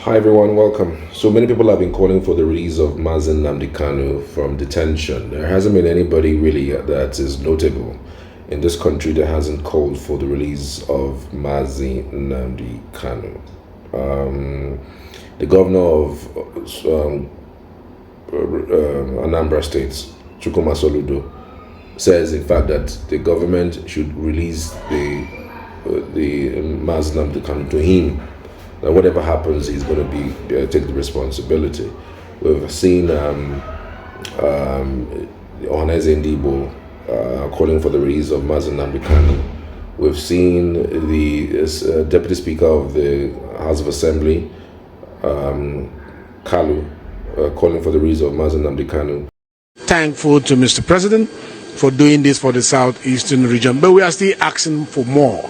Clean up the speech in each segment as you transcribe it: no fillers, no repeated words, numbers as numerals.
Hi everyone, welcome. So many people have been calling for the release of Nnamdi Kanu from detention. There hasn't been anybody really that is notable in this country that hasn't called for the release of Nnamdi Kanu. The governor of Anambra State, Chukwuma Soludo, says in fact that the government should release the Nnamdi Kanu to him. That whatever happens, he's going to be take the responsibility. We've seen Ohaneze Ndibo calling for the release of Nnamdi Kanu. We've seen the Deputy Speaker of the House of Assembly, Kalu, calling for the release of Nnamdi Kanu. Thankful to Mr. President for doing this for the southeastern region, but we are still asking for more.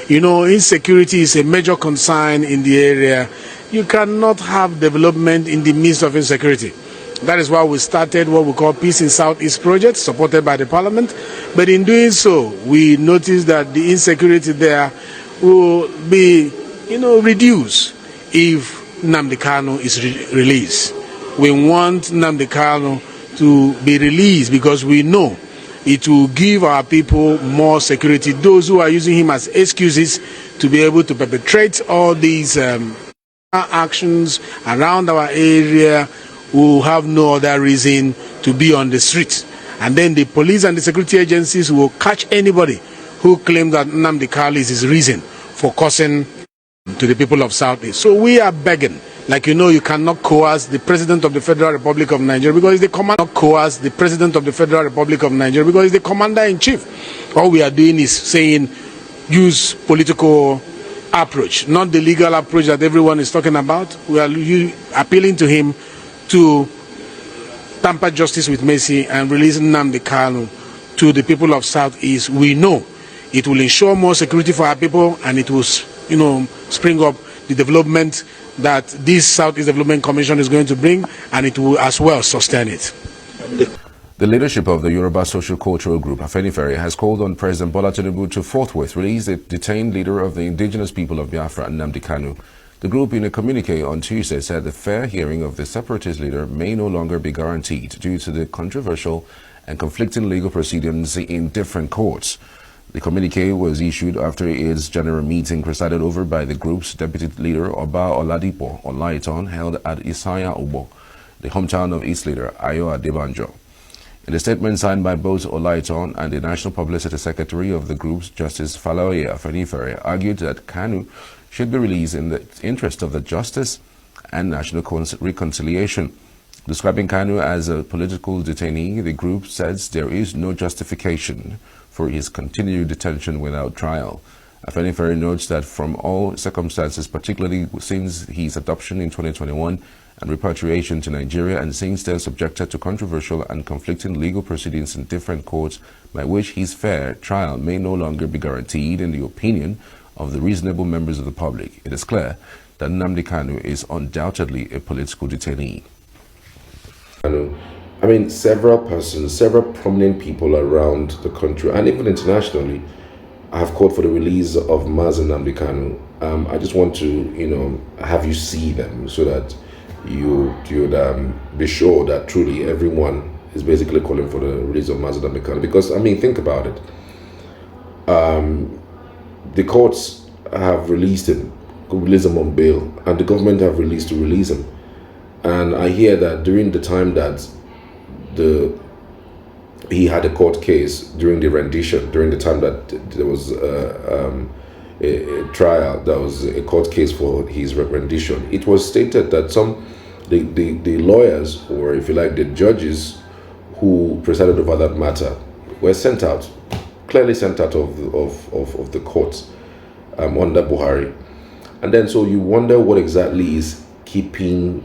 You know, insecurity is a major concern in the area. You cannot have development in the midst of insecurity. That is why we started what we call Peace in Southeast project, supported by the Parliament. But in doing so, we noticed that the insecurity there will be, reduced if Nnamdi Kanu is released. We want Nnamdi Kanu to be released because we know it will give our people more security. Those who are using him as excuses to be able to perpetrate all these actions around our area will have no other reason to be on the street. And then the police and the security agencies will catch anybody who claims that Nnamdi Kanu is his reason for causing to the people of Southeast. So we are begging. Like you cannot coerce the President of the Federal Republic of Nigeria because he's the commander. Coerce the President of the Federal Republic of Nigeria because he's the commander-in-chief. All we are doing is saying, use political approach, not the legal approach that everyone is talking about. We are appealing to him to tamper justice with mercy and release Nnamdi Kanu to the people of Southeast. We know it will ensure more security for our people, and it will, spring up the development that this Southeast Development Commission is going to bring, and it will as well sustain it. The leadership of the Yoruba Social Cultural Group, Afenifere, has called on President Bola Tinubu to forthwith release the detained leader of the Indigenous People of Biafra, Nnamdi Kanu. The group, in a communique on Tuesday, said the fair hearing of the separatist leader may no longer be guaranteed due to the controversial and conflicting legal proceedings in different courts. The communique was issued after its general meeting presided over by the group's deputy leader, Oba Oladipo Olaitan, held at Isanya Obo, the hometown of its leader, Ayo Adebanjo. In a statement signed by both Olaitan and the National Publicity Secretary of the group's Justice Falaoye Afenifere, argued that Kanu should be released in the interest of the justice and national reconciliation. Describing Kanu as a political detainee, the group says there is no justification for his continued detention without trial. Afenifere notes that from all circumstances, particularly since his adoption in 2021 and repatriation to Nigeria, and since they're subjected to controversial and conflicting legal proceedings in different courts by which his fair trial may no longer be guaranteed in the opinion of the reasonable members of the public, it is clear that Nnamdi Kanu is undoubtedly a political detainee. I mean, several prominent people around the country and even internationally have called for the release of Nnamdi Kanu. I just want to, have you see them so that you'd be sure that truly everyone is basically calling for the release of Nnamdi Kanu. Because, think about it. The courts have released him on bail, and the government have released to release him. And I hear that during the time that he had a court case, during the rendition, during the time that there was a trial, that was a court case for his rendition, it was stated that the lawyers, or if you like, the judges who presided over that matter, were clearly sent out of the courts under Buhari. And then so you wonder what exactly is keeping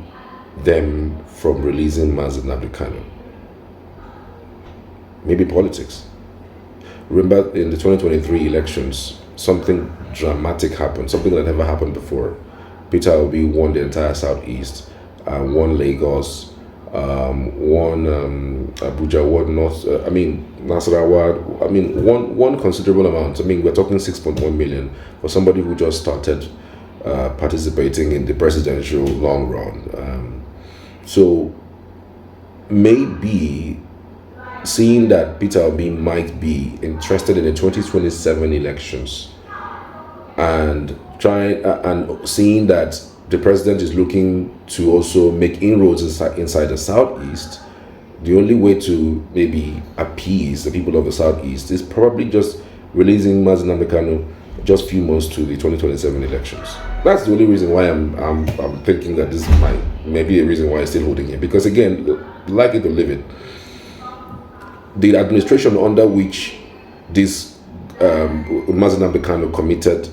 them from releasing Nnamdi Kanu. Maybe politics. Remember in the 2023 elections, something dramatic happened, something that never happened before. Peter Obi won the entire Southeast, won Lagos, won Abuja, won North, Nasarawa, won considerable amount. We're talking 6.1 million for somebody who just started participating in the presidential long run. So maybe seeing that Peter Obi might be interested in the 2027 elections and seeing that the president is looking to also make inroads inside the Southeast, the only way to maybe appease the people of the Southeast is probably just releasing Nnamdi Kanu just a few months to the 2027 elections. That's the only reason why I'm thinking that this may be a reason why I'm still holding him. Because again, like it or leave it, the administration under which this Nnamdi Kanu committed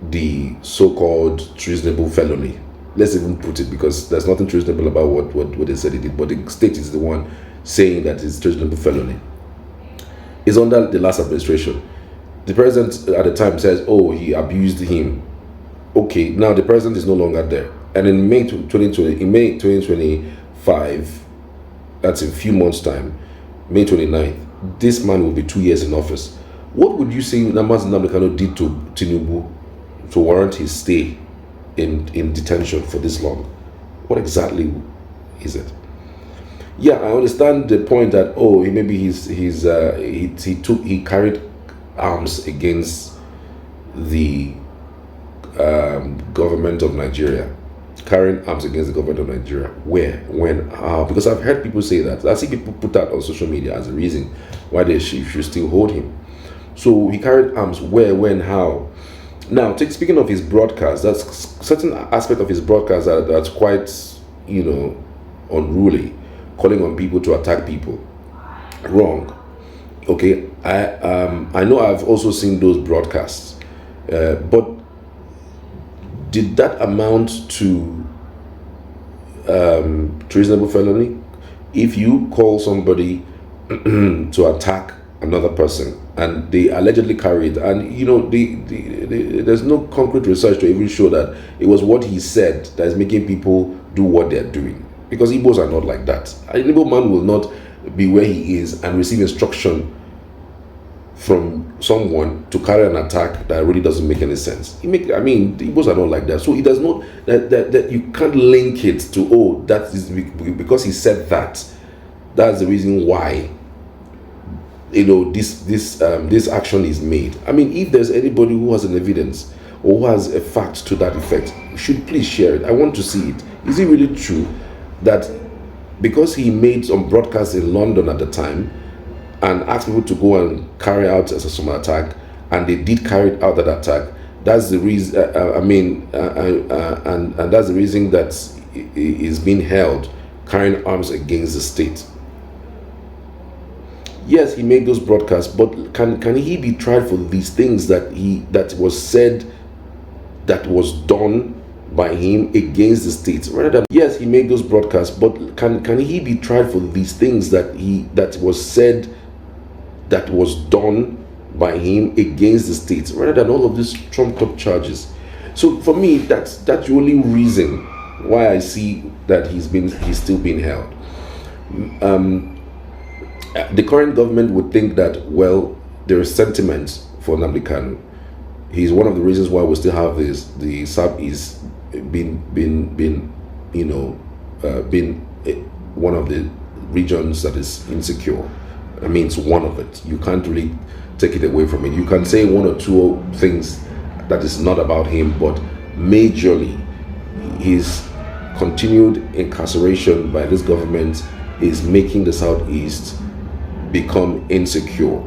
the so-called treasonable felony. Let's even put it, because there's nothing treasonable about what they said he did, but the state is the one saying that it's treasonable felony. It's under the last administration. The president at the time says, oh, he abused him. Okay, now the president is no longer there. And in May 2025, that's in a few months' time, May 29th, this man will be 2 years in office. What would you say Nnamdi Kanu did to Tinubu to warrant his stay in detention for this long? What exactly is it? Yeah, I understand the point that he carried arms against the government of Nigeria. Carrying arms against the government of Nigeria. Where? When? How? Because I've heard people say that. I see people put that on social media as a reason why they should still hold him. So he carried arms where, when, how? Now, speaking of his broadcast, that's certain aspect of his broadcast that's quite, unruly, calling on people to attack people. Wrong. Okay, I know I've also seen those broadcasts, but did that amount to treasonable felony? If you call somebody to attack another person and they allegedly carried, and there's no concrete research to even show that it was what he said that is making people do what they're doing, because Igbos are not like that. An Igbo man will not be where he is and receive instruction from someone to carry an attack that really doesn't make any sense. The Igbos are not like that. So it does not, that you can't link it to, that is because he said that. That's the reason why this action is made. If there's anybody who has an evidence or who has a fact to that effect, should please share it. I want to see it. Is it really true that because he made some broadcasts in London at the time and asked people to go and carry out some attack, and they did carry out that attack, that's the reason, and that's the reason that he is being held carrying arms against the state? Yes, he made those broadcasts, but can he be tried for these things that was said, that was done by him against the state, rather than? Yes, he made those broadcasts, but can he be tried for these things that was said, that was done by him against the state, rather than all of these trumped up charges? So for me, that's the only reason why I see that he's still being held. The current government would think that, well, there is sentiment for Nnamdi Kanu. He's one of the reasons why we still have the Southeast been one of the regions that is insecure. It's one of it. You can't really take it away from it. You can say one or two things that is not about him, but majorly his continued incarceration by this government is making the Southeast become insecure.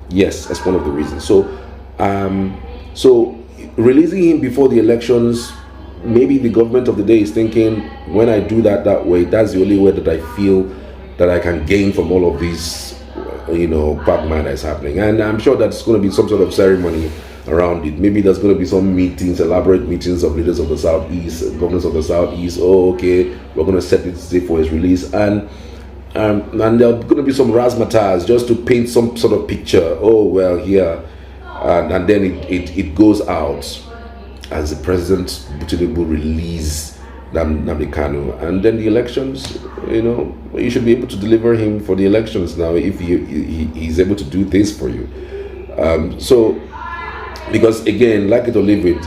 Yes, that's one of the reasons. So releasing him before the elections, maybe the government of the day is thinking, when I do that way, that's the only way that I feel that I can gain from all of these, quagmire that is happening. And I'm sure that's going to be some sort of ceremony around it. Maybe there's going to be some meetings, elaborate meetings of leaders of the Southeast, governors of the Southeast. Oh, okay, we're going to set this day for his release. And there's going to be some razzmatazz just to paint some sort of picture. Oh, well, here. And then it goes out as the president Tinubu release Nnamdi Kanu, and then the elections. You should be able to deliver him for the elections now if he's able to do this for you. Because again, like it or leave it,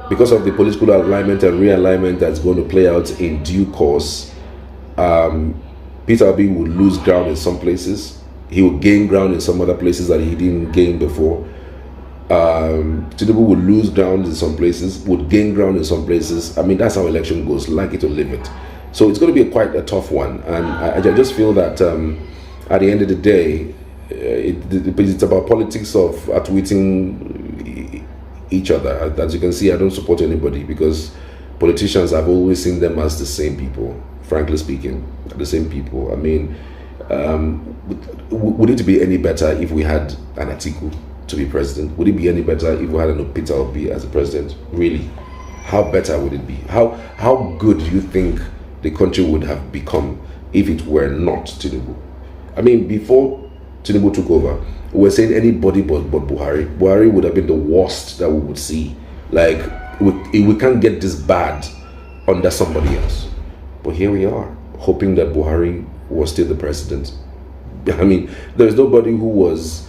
because of the political alignment and realignment that's going to play out in due course, Peter Obi would lose ground in some places. He would gain ground in some other places that he didn't gain before. Tinubu would lose ground in some places, would gain ground in some places. I mean, that's how election goes, like it or leave it. So it's going to be quite a tough one. And I just feel that at the end of the day, it's about politics of outwitting each other. As you can see, I don't support anybody because politicians, I've always seen them as the same people, frankly speaking, the same people. I mean, would it be any better if we had an Atiku to be president? Would it be any better if we had an Peter Obi as a president? Really? How better would it be? How good do you think the country would have become if it were not Tinubu? I mean, before Tinubu took over, we were saying anybody but Buhari. Buhari would have been the worst that we would see. Like, we can't get this bad under somebody else. But here we are, hoping that Buhari was still the president. I mean, there's nobody who was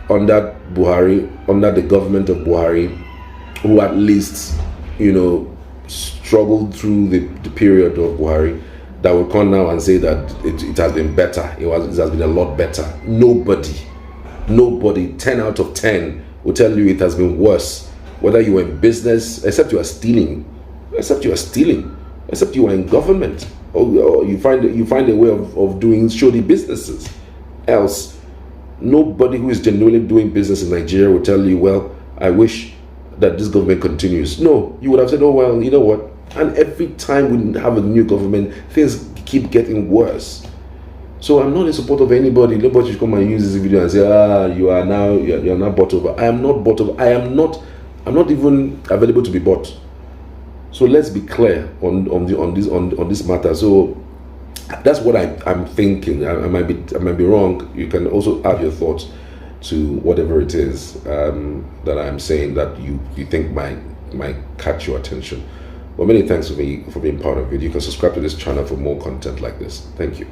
under Buhari, under the government of Buhari, who at least, you know, struggled through the period of Buhari, that will come now and say that it has been better. It has been a lot better. Nobody, 10 out of 10 will tell you it has been worse. Whether you are in business, except you are stealing, except you are in government, or you find a way of doing shoddy businesses. Else, nobody who is genuinely doing business in Nigeria will tell you, well, I wish that this government continues. No, you would have said, oh, well, you know what? And every time we have a new government, things keep getting worse. So I'm not in support of anybody. Nobody should come and use this video and say, you are now bought over. I am not bought over. I'm not even available to be bought. So let's be clear on this matter. So that's what I'm thinking. I might be wrong. You can also add your thoughts to whatever it is that I'm saying that you think might catch your attention. Well, many thanks for being part of it. You can subscribe to this channel for more content like this. Thank you.